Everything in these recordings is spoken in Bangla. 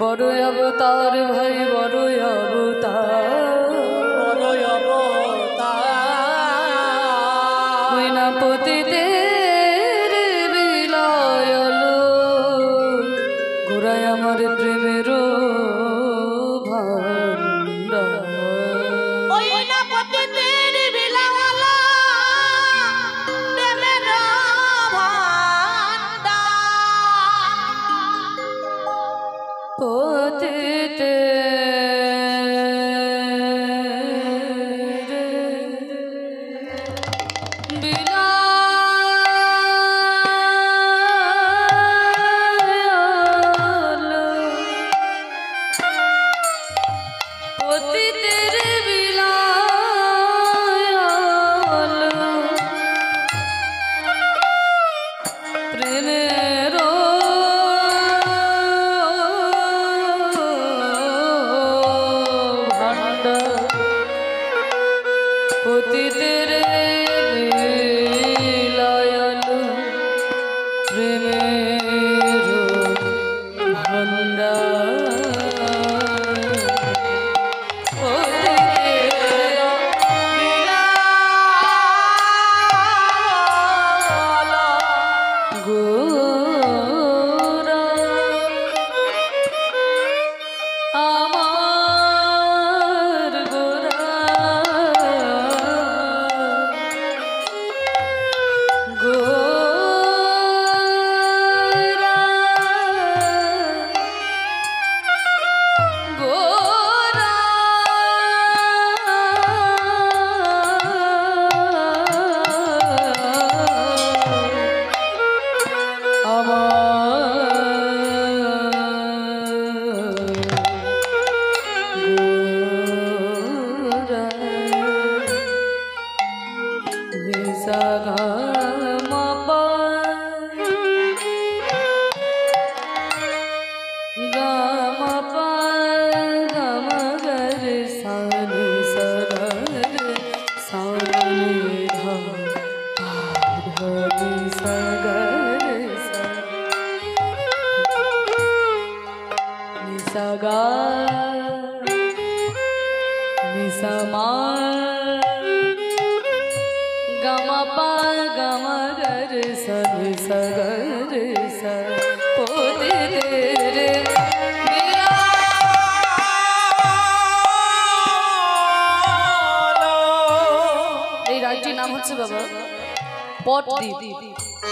বড় অবতার ভাই বড় অবতার ময়না পতিতের বিলায়লো গোড়ায় আমার প্রেমের ভান্ডার পতিতে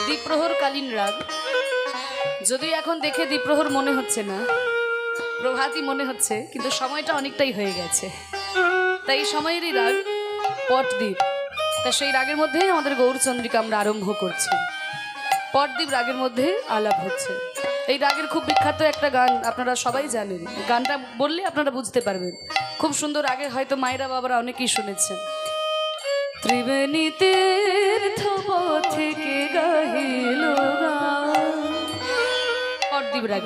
দ্বীপ্রহরকালীন রাগ। যদিও এখন দেখে দ্বীপ্রহর মনে হচ্ছে না, প্রভাতী মনে হচ্ছে, কিন্তু সময়টা অনেকটাই হয়ে গেছে। তাই এই সময়েরই রাগ পটদ্বীপ। তা সেই রাগের মধ্যে আমাদের গৌরচন্দ্রিকা আমরা আরম্ভ করছি। পটদ্বীপ রাগের মধ্যে আলাপ হচ্ছে। এই রাগের খুব বিখ্যাত একটা গান আপনারা সবাই জানেন, গানটা বললে আপনারা বুঝতে পারবেন। খুব সুন্দর, আগে হয়তো মায়েরা বাবারা অনেকেই শুনেছেন। ত্রিবেণী তীর্থ থেকে গাহিল পটদ্বীপ রাগ।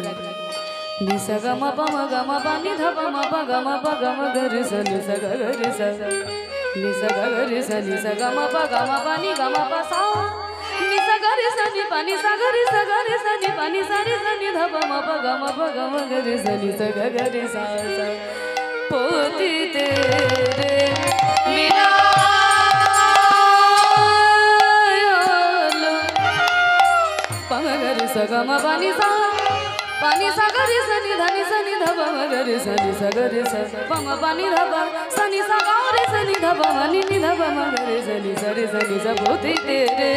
নিসা গামা পামা গামা পানি ধাপা মাপা গামা পা গামা গরে সা নিসা গরে সা নিসা গরে সা নিসা গামা পা গামা পানি গামা পা সা নিসা গরে সা নি পানি সা গরে সা নি পানি সা রে সা নি ধাপা মাপা গামা পা গামা গরে সা নিসা গরে সা সা পতিতে রে মিলা गमा पानी सा गरे सा नि धबा गरे सा नि सा गरे सा पमा पानी धबा सा नि सा गरे सा नि धबा नि धबा गरे सा नि सा रे सा नि सा पोते तेरे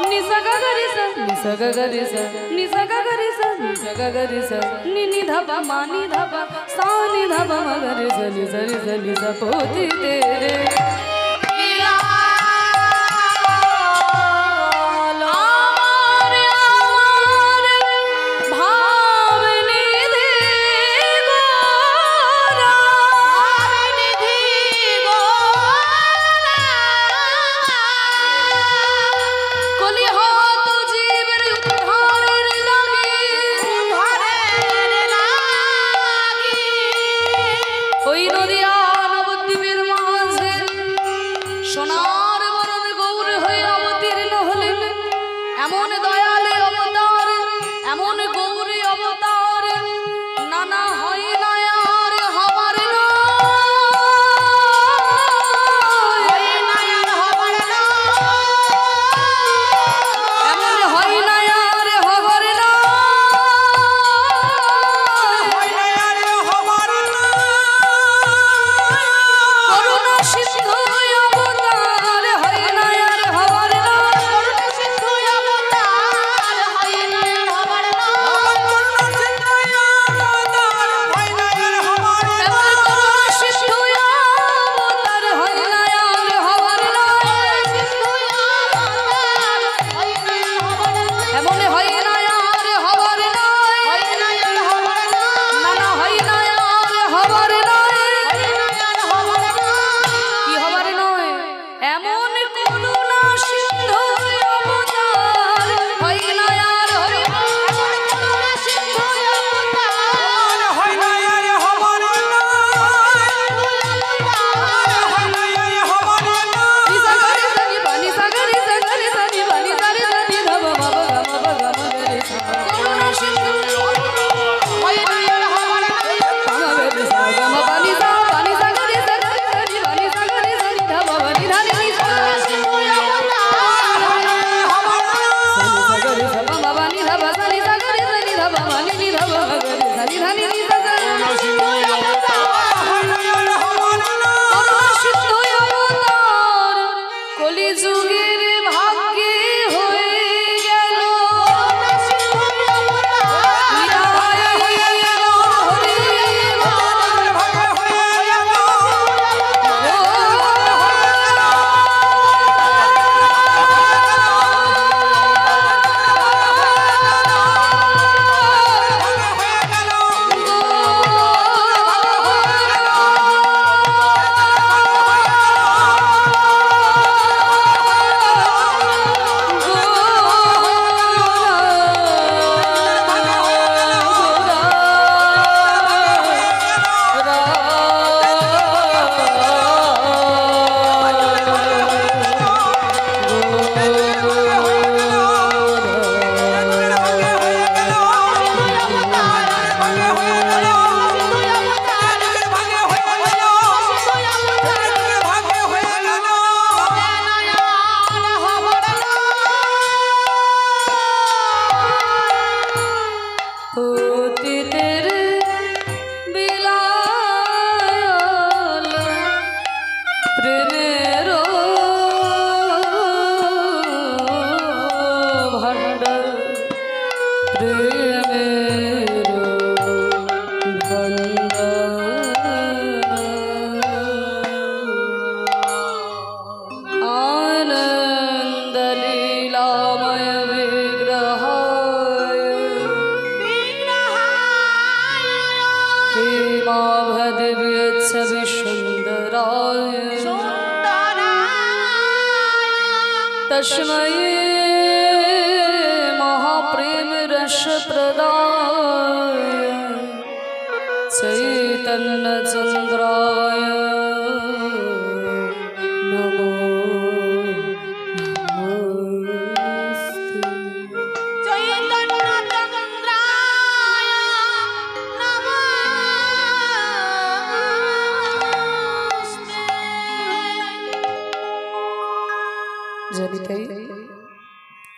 नि सा गरे सा नि सा गरे सा नि सा गरे सा नि सा गरे सा नि धबा मानी धबा सा नि धबा गरे सा नि सा रे सा नि सा पोते तेरे সোনার বরণ গৌর হয়ে অবতীর্ণ হলেন। এমন দয়া तस्मै महाप्रेम रस प्रदाय चैतन्य चंद्राय नमो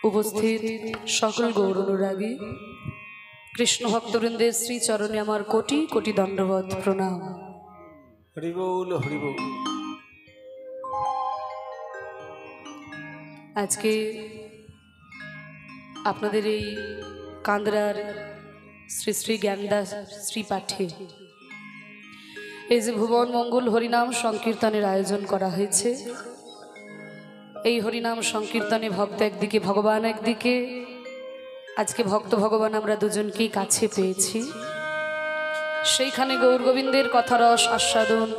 उपस्थित सकल गौर अनुरागी कृष्ण भक्तवृंदेर श्री चरणे आमार कोटि कोटि दंडवत प्रणाम। हरि बोल हरि बोल। आज के आपनादेर एई कांद्रार श्री श्री ज्ञानदास श्री पाठे এই যে ভুবন মঙ্গল হরিনাম সংকীর্তনের আয়োজন করা হয়েছে। এই হরিনাম সংকীর্তনে ভক্ত একদিকে ভগবান একদিকে, আজকে ভক্ত ভগবান আমরা দুজনকেই কাছে পেয়েছি। সেইখানে গৌর গোবিন্দের কথা রস আস্বাদন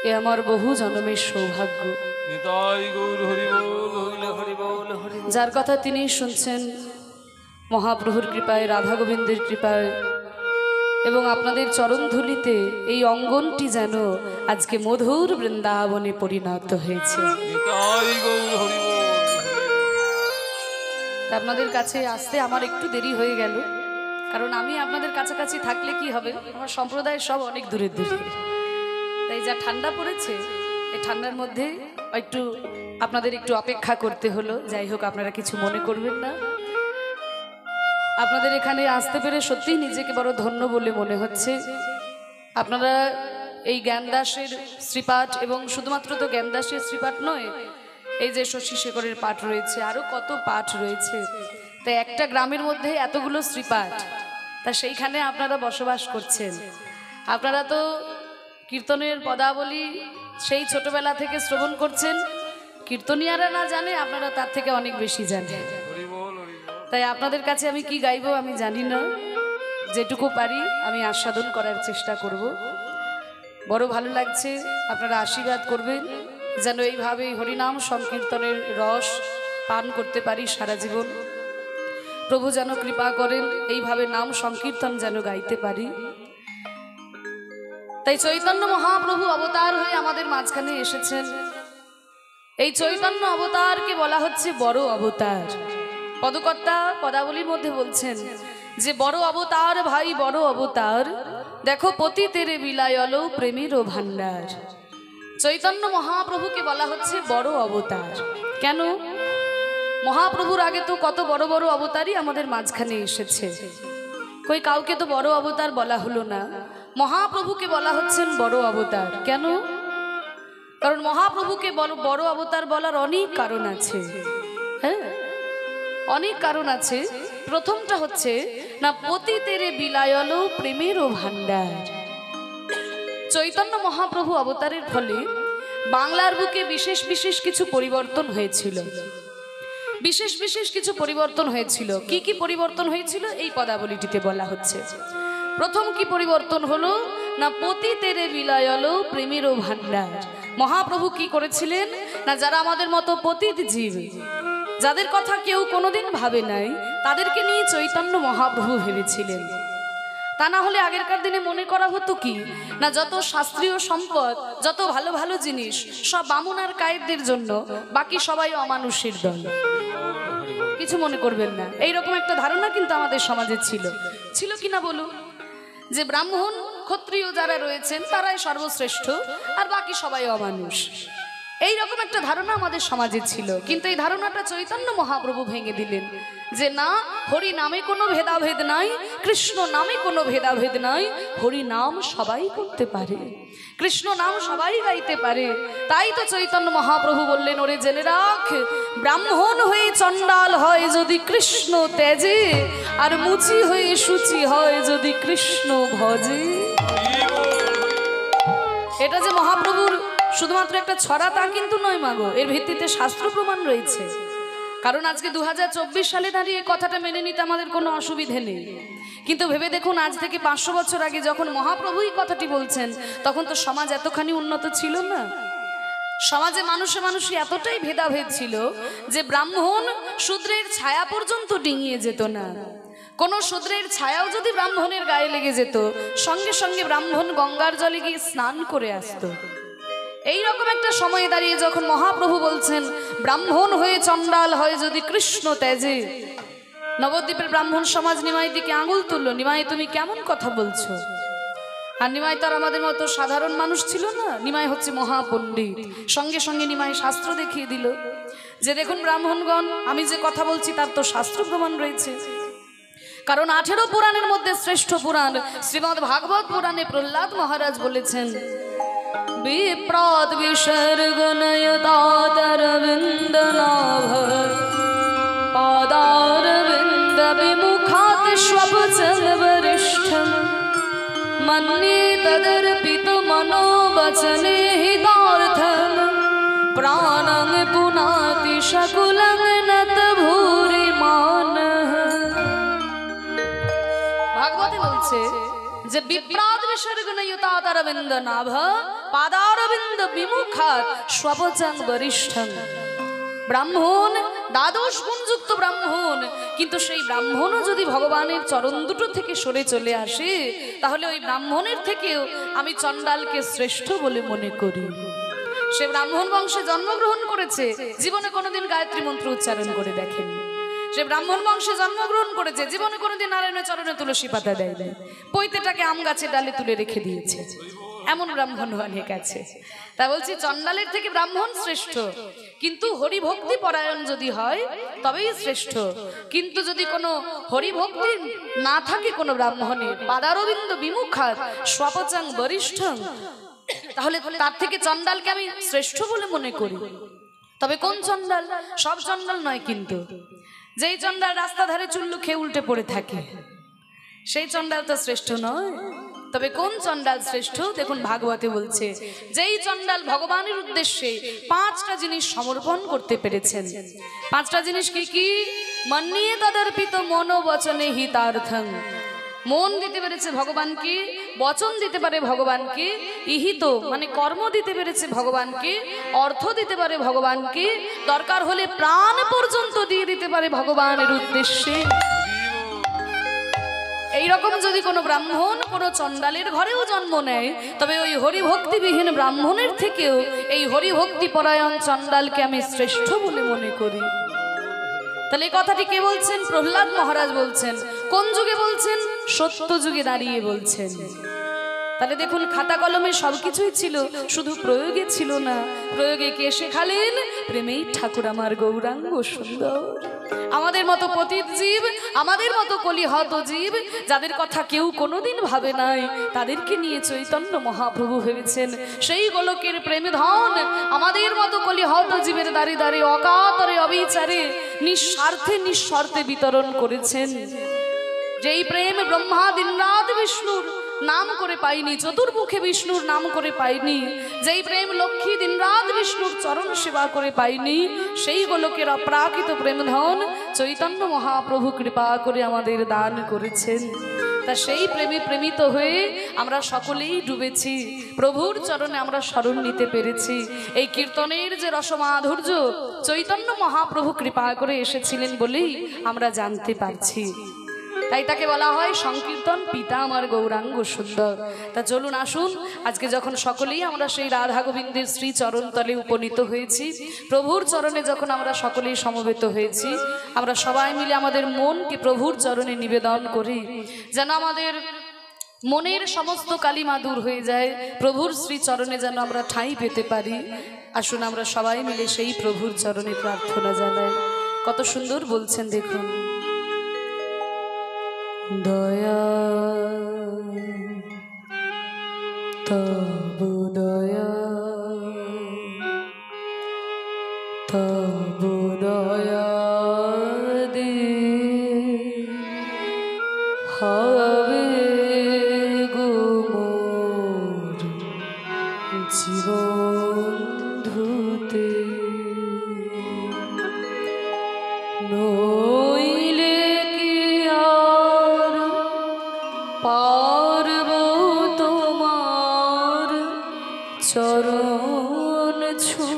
এ আমার বহু জন্মের সৌভাগ্য। যার কথা তিনি শুনছেন মহাপ্রভুর কৃপায়, রাধা গোবিন্দের কৃপায় এবং আপনাদের চরণ ধুলিতে এই অঙ্গনটি যেন আজকে মধুর বৃন্দাবনে পরিণত হয়েছে। আপনাদের কাছে আসতে আমার একটু দেরি হয়ে গেল, কারণ আমি আপনাদের কাছাকাছি থাকলে কি হবে, আমার সম্প্রদায়ের সব অনেক দূরে দূরে, তাই যা ঠান্ডা পড়েছে এই ঠান্ডার মধ্যে একটু আপনাদের একটু অপেক্ষা করতে হলো। যাই হোক, আপনারা কিছু মনে করবেন না। আপনাদের এখানে আসতে পেরে সত্যিই নিজেকে বড় ধন্য বলে মনে হচ্ছে। আপনারা এই জ্ঞানদাসের শ্রীপাঠ এবং শুধুমাত্র তো জ্ঞানদাসের শ্রীপাঠ নয়, এই যে শশী শেখরের পাঠ রয়েছে, আরও কত পাঠ রয়েছে, তাই একটা গ্রামের মধ্যে এতগুলো শ্রীপাঠ, তা সেইখানে আপনারা বসবাস করছেন। আপনারা তো কীর্তনের পদাবলী সেই ছোটবেলা থেকে শ্রবণ করছেন, কীর্তনিয়ারা না জানে, আপনারা তার থেকে অনেক বেশি জানেন। তাই আপনাদের কাছে আমি কি গাইবো আমি জানি না, যেটুকু পারি আমি আস্বাদন করার চেষ্টা করব। বড় ভালো লাগছে, আপনারা আশীর্বাদ করবেন যেন এইভাবে হরিনাম সংকীর্তনের রস পান করতে পারি সারা জীবন। প্রভু যেন কৃপা করেন, এইভাবে নাম সংকীর্তন যেন গাইতে পারি। তাই চৈতন্য মহাপ্রভু অবতার হয়ে আমাদের মাঝখানে এসেছেন। এই চৈতন্য অবতারকে বলা হচ্ছে বড় অবতার। পদকর্তা পদাবলীর মধ্যে বলছেন যে বড় অবতার ভাই বড় অবতার, দেখো পতিতের বিলায়ল প্রেমের ভান্ডার। চৈতন্য মহাপ্রভুকে বলা হচ্ছে বড় অবতার। কেন? মহাপ্রভুর আগে তো কত বড় বড় অবতারই আমাদের মাঝখানে এসেছে, কই কাউকে তো বড় অবতার বলা হলো না। মহাপ্রভুকে বলা হচ্ছেন বড় অবতার। কেন? কারণ মহাপ্রভুকে বড় অবতার বলার অনেক কারণ আছে। হ্যাঁ, অনেক কারণ আছে। প্রথমটা হচ্ছে না পতিতের বিলায়ল প্রেমের ভান্ডার। চৈতন্য মহাপ্রভু অবতারের ফলে বাংলার বুকে বিশেষ বিশেষ কিছু পরিবর্তন হয়েছিল। বিশেষ বিশেষ কিছু পরিবর্তন হয়েছিল। কি কি পরিবর্তন হয়েছিল এই পদাবলীটিতে বলা হচ্ছে। প্রথম কি পরিবর্তন হলো না পতিতের বিলায়ল প্রেমের ভান্ডার। মহাপ্রভু কি করেছিলেন না যারা আমাদের মতো পতিত জীব, যাদের কথা কেউ কোনোদিন ভাবে নাই, তাদেরকে নিয়ে চৈতন্য মহাপ্রভু ভেবেছিলেন। তা না হলে আগেরকার দিনে মনে করা হতো কি না যত শাস্ত্রীয় সম্পদ, যত ভালো ভালো জিনিস সব বামুন আর কায়েতদের জন্য, বাকি সবাই অমানুষের দল। কিছু মনে করবেন না, এইরকম একটা ধারণা কিন্তু আমাদের সমাজে ছিল কিনা বলুন, যে ব্রাহ্মণ ক্ষত্রিয় যারা রয়েছেন তারাই সর্বশ্রেষ্ঠ আর বাকি সবাই অমানুষ। এইরকম একটা ধারণা আমাদের সমাজে ছিল। কিন্তু এই ধারণাটা চৈতন্য মহাপ্রভু ভেঙে দিলেন যে না, হরি নামে কোনো ভেদাভেদ নাই, কৃষ্ণ নামে কোনো ভেদাভেদ নাই, হরি নাম সবাই করতে পারে, কৃষ্ণ নাম সবাই গাইতে পারে। তাই তো চৈতন্য মহাপ্রভু বললেন, ওরে জেনে রাখ, ব্রাহ্মণ হয়ে চণ্ডাল হয় যদি কৃষ্ণ তেজে, আর মুচি হয়ে শুচি হয় যদি কৃষ্ণ ভজে। এটা যে মহাপ্রভুর শুধুমাত্র একটা ছড়া তা কিন্তু নয় মাগো, এর ভিত্তিতে শাস্ত্র প্রমাণ রয়েছে। কারণ আজকে 2024 সালে দাঁড়িয়ে কথাটা মেনে নিতে আমাদের কোনো অসুবিধে নেই, কিন্তু ভেবে দেখুন আজ থেকে 500 বছর আগে যখন মহাপ্রভুই কথাটি বলছেন, তখন তো সমাজ এতখানি উন্নত ছিল না। সমাজে মানুষে মানুষে এতটাই ভেদাভেদ ছিল যে ব্রাহ্মণ শূদ্রের ছায়া পর্যন্ত ডিঙিয়ে যেত না। কোনো শূদ্রের ছায়াও যদি ব্রাহ্মণের গায়ে লেগে যেত, সঙ্গে সঙ্গে ব্রাহ্মণ গঙ্গার জলে গিয়ে স্নান করে আসতো। এইরকম একটা সময়ে দাঁড়িয়ে যখন মহাপ্রভু বলছেন, ব্রাহ্মণ হয়ে চণ্ডাল হয় যদি কৃষ্ণ তেজে, নবদ্বীপের ব্রাহ্মণ সমাজ নিমাই দিকে আঙুল তুললো, নিমাই তুমি কেমন কথা বলছো? আর নিমাই তো আর আমাদের মতো সাধারণ মানুষ ছিল না, নিমাই হচ্ছে মহাপণ্ডিত। সঙ্গে সঙ্গে নিমাই শাস্ত্র দেখিয়ে দিল যে দেখুন ব্রাহ্মণগণ, আমি যে কথা বলছি তার তো শাস্ত্র প্রমাণ রয়েছে। কারণ 18 পুরাণের মধ্যে শ্রেষ্ঠ পুরাণ শ্রীমদ্ ভাগবত পুরাণে প্রহ্লাদ মহারাজ বলেছেন, বিপ্রাত বিসর্গনয়তাতরবিন্দ নাভ পাদারবিন্দ বিমুখাত স্বপচল বরিষ্ঠম মন্যে তদর্পিত মনোবচনে হিতার্থম প্রাণং পুনাতি শকুলং নত ভূরি মানঃ। ভাগবতে বলছে যে বিপ্রাদ বিসর্গনয়তাতরবিন্দ নাভ পাদারবিন্দ বিমুখাত স্বপচং বরিষ্ঠম। ব্রাহ্মণ দ্বাদশ গুণযুক্ত ব্রাহ্মণ, কিন্তু সেই ব্রাহ্মণও যদি ভগবানের চরণ দুটো থেকে সরে চলে আসে, তাহলে ওই ব্রাহ্মণের থেকেও আমি চণ্ডালকে শ্রেষ্ঠ বলে মনে করি। সে ব্রাহ্মণ বংশে জন্মগ্রহণ করেছে, জীবনে কোনোদিন গায়ত্রী মন্ত্র উচ্চারণ করে দেখেন। সে ব্রাহ্মণ বংশে জন্মগ্রহণ করেছে, জীবনে কোনোদিন নারায়ণের চরণে তুলসী পাতা দেয় না, পৈতেটাকে আম গাছের ডালে তুলে রেখে দিয়েছে। এমন ব্রাহ্মণ অনেক আছে। তা বলছি চণ্ডালের থেকে ব্রাহ্মণ শ্রেষ্ঠ, কিন্তু হরিভক্তি পরায়ণ যদি হয় তবেই শ্রেষ্ঠ। কিন্তু যদি কোনো হরিভক্তি না থাকে কোনো ব্রাহ্মণের, পাদারবিন্দ বিমুখাত স্বপচং বরিষ্ঠং, তাহলে তার থেকে চণ্ডালকে আমি শ্রেষ্ঠ বলে মনে করি। তবে কোন চণ্ডাল? সব চণ্ডাল নয়, কিন্তু যেই চণ্ডাল রাস্তা ধারে চুল্লু খেয়ে উল্টে পড়ে থাকে সেই চণ্ডাল তো শ্রেষ্ঠ নয়। তবে কোন চণ্ডাল শ্রেষ্ঠ? দেখুন ভাগবতে বলছে, যেই চণ্ডাল ভগবানের উদ্দেশ্যে 5টা জিনিস সমর্পণ করতে পেরেছেন। 5টা জিনিস কি কি? মন্যে তদর্পিত মনোবচনে হিতার্থং, মন দিতে পেরেছে ভগবানকে, বচন দিতে পারে ভগবানকে, ইহিত মানে কর্ম দিতে পেরেছে ভগবানকে, অর্থ দিতে পারে ভগবানকে, দরকার হলে প্রাণ পর্যন্ত দিয়ে দিতে পারে ভগবানের উদ্দেশ্যে। এইরকম যদি কোনো ব্রাহ্মণ কোনো চণ্ডালের ঘরেও জন্ম নেয়, তবে ওই হরিভক্তিবিহীন ব্রাহ্মণের থেকেও এই হরিভক্তি পরায়ণ চণ্ডালকে আমি শ্রেষ্ঠ বলে মনে করি। তাহলে এই কথাটি কে বলছেন? প্রহ্লাদ মহারাজ বলছেন। কোন যুগে বলছেন? সত্য যুগে দাঁড়িয়ে বলছেন। তাহলে দেখুন খাতা কলমে সবকিছুই ছিল, শুধু প্রয়োগে ছিল না। প্রয়োগে কে শেখালেন? প্রেমেই ঠাকুর আমার গৌরাঙ্গ সুন্দর। আমাদের মতো পতিত জীব, আমাদের মতো কলিহত জীব, যাদের কথা কেউ কোনোদিন ভাবে নাই, তাদেরকে নিয়ে চৈতন্য মহাপ্রভু ভেবেছেন সেই গোলকের প্রেম ধন আমাদের মতো কলিহত জীবের দ্বারে দ্বারে অকাতরে অবিচারে নিঃস্বার্থে নিঃশর্তে বিতরণ করেছেন। যেই প্রেম ব্রহ্মা দিনরাত বিষ্ণুর নাম করে পাইনি, চতুর্মুখে বিষ্ণুর নাম করে পাইনি, যেই প্রেম লক্ষ্মী দিনরাত বিষ্ণুর চরণ সেবা করে পাইনি, সেই গোলকের অপ্রাকৃত প্রেম ধন চৈতন্য মহাপ্রভু কৃপা করে আমাদের দান করেছেন। তা সেই প্রেমে প্রেমিত হয়ে আমরা সকলেই ডুবেছি, প্রভুর চরণে আমরা শরণ নিতে পেরেছি। এই কীর্তনের যে রসমাধুর্য চৈতন্য মহাপ্রভু কৃপা করে এসেছিলেন বলেই আমরা জানতে পারছি। তাই তাকে বলা হয় সংকীর্তন পিতা আমার গৌরাঙ্গ সুন্দর। তা চলুন আসুন, আজকে যখন সকলেই আমরা সেই রাধা গোবিন্দের শ্রী চরণ তলে উপনীত হয়েছি, প্রভুর চরণে যখন আমরা সকলেই সমবেত হয়েছি, আমরা সবাই মিলে আমাদের মনকে প্রভুর চরণে নিবেদন করি, যেন আমাদের মনের সমস্ত কালিমা দূর হয়ে যায়, প্রভুর শ্রী চরণে যেন আমরা ঠাঁই পেতে পারি। আসুন আমরা সবাই মিলে সেই প্রভুর চরণে প্রার্থনা জানাই। কত সুন্দর বলছেন দেখুন। দয়া তবু দয়া, তবু দয়া দে হবে গো মোর জীবন ধুতে, নইলে কি আর পারব তোমার চরণ ছুঁতে।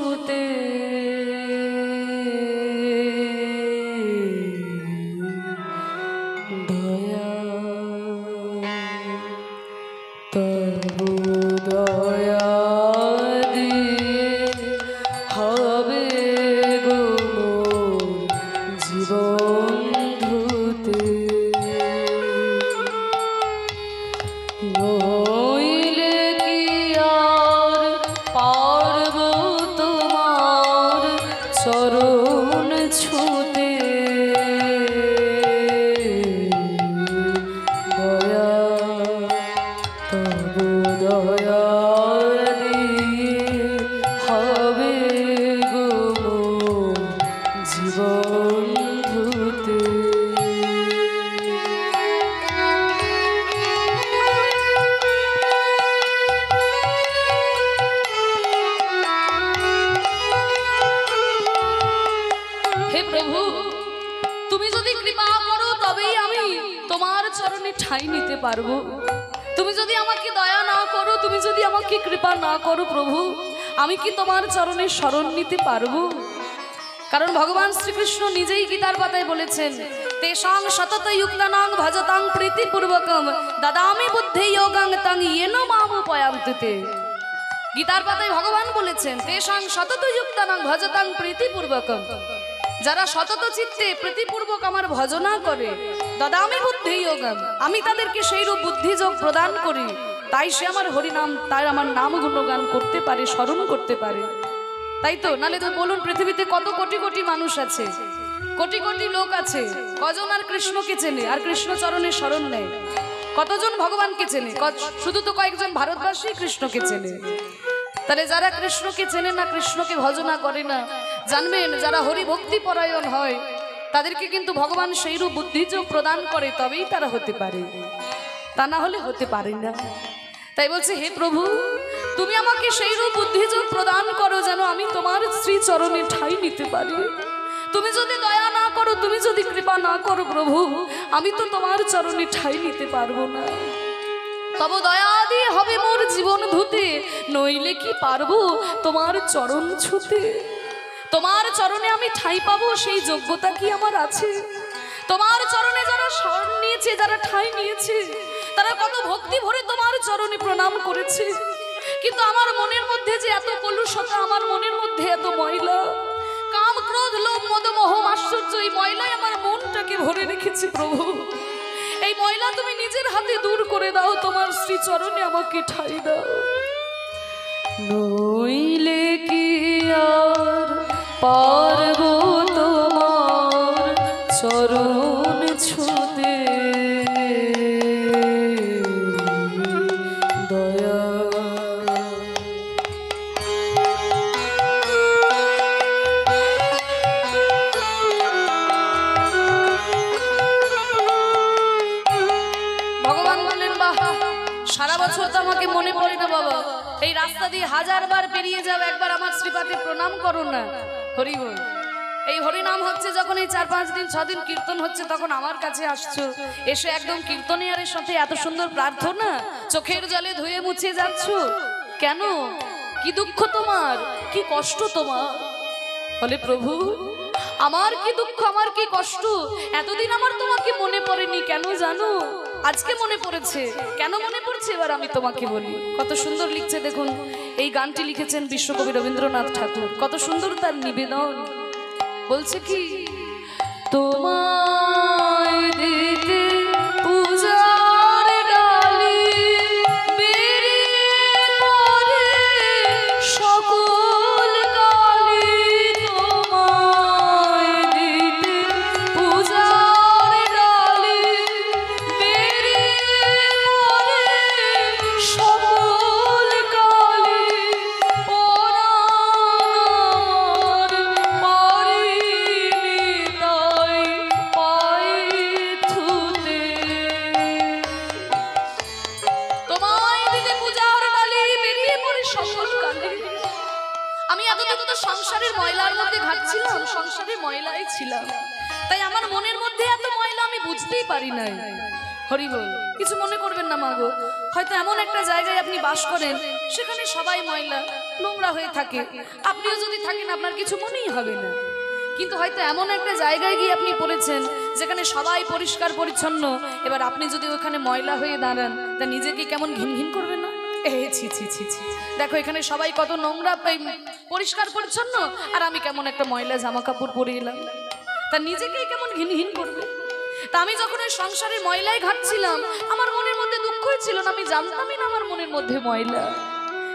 হবে গো মোর জীবন ধুতে, নইলে কি আর পারব তোমার চরণ ছুতে, দয়া তব দয়া দিয়ে হবে গো মোর জীবন ধুতে। হে প্রভু, তুমি যদি কৃপা করো তবেই আমি তোমার চরণে ঠাঁই নিতে পারবো। তুমি যদি আমাকে দয়া না করো, তুমি যদি আমাকে কৃপা না করো প্রভু, আমি কি তোমার চরণে শরণ নিতে পারবো? কারণ ভগবান শ্রীকৃষ্ণ নিজেই গীতার পাতায় বলেছেন, তেষাং সতত যুক্তানাং ভজতাং প্রীতিপূর্বকম দদামি বুদ্ধি যোগাং তাং ইয়েন মাম উপয়ান্তিতে। গীতার পাতায় ভগবান বলেছেন, তেষাং সতত যুক্তানাং ভজতাং প্রীতিপূর্বকম, যারা সতত চিত্তে প্রীতিপূর্বক আমার ভজনা করে, দদামি বুদ্ধি যোগাম, আমি তাদেরকে সেই রূপ বুদ্ধিযোগ প্রদান করি, তাই সে আমার হরিনাম, তাই আমার নাম গুণগান করতে পারে, স্মরণ করতে পারে। তাই তো, নালে তো বলুন, পৃথিবীতে কত কোটি কোটি মানুষ আছে, কোটি কোটি লোক আছে, কজন আর কৃষ্ণকে চেনে আর কৃষ্ণ চরণে শরণ নেয়? কতজন ভগবানকে চেনে? শুধু তো কয়েকজন ভারতবাসী কৃষ্ণকে চেনে। তাহলে যারা কৃষ্ণকে চেনে না, কৃষ্ণকে ভজনা করে না, জানবেন যারা হরি ভক্তি পরায়ণ হয় তাদেরকে কিন্তু ভগবান সেই রূপ বুদ্ধিযোগ প্রদান করে, তবেই তারা হতে পারে, তা না হলে হতে পারে না। তাই বলছে, হে প্রভু, তুমি আমাকে সেই রূপ বুদ্ধিযোগ প্রদান করো যেন আমি তোমার শ্রীচরণে ঠাঁই নিতে পারি। তুমি যদি দয়া না করো, তুমি যদি কৃপা না করো প্রভু, আমি তো তোমার চরণে ঠাঁই নিতে পারবো না। তব দয়া দিয়ে হবে মোর জীবন ধুতে, নইলে কি পারবো তোমার চরণ ছুতে। তোমার চরণে আমি ঠাঁই পাবো, সেই যোগ্যতা কি আমার আছে? তোমার চরণে যারা শরণ নিয়েছে, যারা ঠাঁই নিয়েছে, তারা কত ভক্তি ভরে তোমার চরণে প্রণাম করেছে, কিন্তু আমার মনের মধ্যে যে এত কলুষতা, আমার মনের মধ্যে এত ময়লা, কাম ক্রোধ লোভ মদ মোহ আশ্চর্য, এই ময়লাই আমার মনটাকে ভরে রেখেছে প্রভু। এই ময়লা তুমি নিজের হাতে দূর করে দাও, তোমার শ্রীচরণে আমাকে ঠাঁই দাও, নইলে কি আর পারব তোমার চরণ ছুতে, দয়া। ভগবান বললেন, বাহ, সারা বছর তো আমাকে মনে পড়ে না বাবা, এই রাস্তা দিয়ে হাজারবার পেরিয়ে যাও, একবার আমার শ্রীপাদে প্রণাম করো না। হরি বল। এই হরিনাম হচ্ছে যখন, এই 4-5 দিন 6 দিন কীর্তন হচ্ছে, তখন আমার কাছে আসছো, এসে একদম কীর্তনিয়ারের সাথে এত সুন্দর প্রার্থনা, চোখের জলে ধুয়ে মুছে যাচ্ছ কেন? কি দুঃখ তোমার, কি কষ্ট তোমার? বলে, প্রভু, আমার কি দুঃখ, আমার কি কষ্ট, এতদিন আমার তোমাকে মনে পড়েনি কেন জানো? আজকে মনে পড়েছে। কেন মনে পড়ছে এবার আমি তোমাকে বলি। কত সুন্দর লিখছে দেখুন, এই গানটি লিখেছেন বিশ্বকবি রবীন্দ্রনাথ ঠাকুর, কত সুন্দর তার নিবেদন। বলছে কি, তোমায় দিতে পূজার ডালি বেরিয়ে পড়ে সকল কালি, তোমায় দিতে পূজার ডালি বেরিয়ে পড়ে সকল কালি, পরাণ পারিনি তাই পাই থুতে। তোমায় দিতে পূজার ডালি বেরিয়ে পড়ে সকল কালি। আমি এতদিন তো সংসারের ময়লার মধ্যে ঘাটছিলাম, সংসারের ময়লাই ছিলাম, তাই আমার মনের মধ্যে এত ময়লা আমি বুঝতেই পারি নাই। হরি বল। কিছু মনে করবেন না মাগো, হয়তো এমন একটা জায়গায় আপনি বাস করেন, সেখানে সবাই ময়লা নোংরা হয়ে থাকে, আপনিও যদি থাকেন আপনার কিছু মনেই হবে না। কিন্তু হয়তো এমন একটা জায়গায় গিয়ে আপনি পড়েছেন যেখানে সবাই পরিষ্কার পরিচ্ছন্ন, এবার আপনি যদি ওখানে ময়লা হয়ে দাঁড়ান, তা নিজেকে কেমন ঘিন ঘিন করবে না? এই ছি ছি ছি ছি, দেখো এখানে সবাই কত নোংরা পরিষ্কার পরিচ্ছন্ন, আর আমি কেমন একটা ময়লা জামা কাপড় পরে এলাম, তা নিজেকেই কেমন ঘিনঘিন করবে। তা আমি যখন ওই সংসারের ময়লায় ঘাটছিলাম, আমার মনের মধ্যে দুঃখই ছিল না, আমি জানতামই না আমার মনের মধ্যে ময়লা।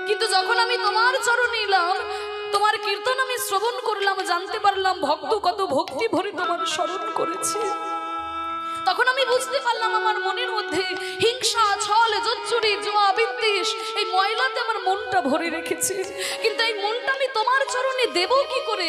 কিন্তু যখন আমি তোমার চরণে এলাম, তোমার কীর্তন আমি শ্রবণ করলাম, জানতে পারলাম ভক্ত কত ভক্তি ভরে তোমার স্মরণ করেছে, তখন আমি বুঝতে পারলাম আমার মনের মধ্যে হিংসা, ছল, জচ্চুরি, জুয়া, বিদ্বেষ, এই ময়লাতে আমার মনটা ভরে রেখেছে। কিন্তু এই মনটা আমি তোমার চরণে দেব কি করে?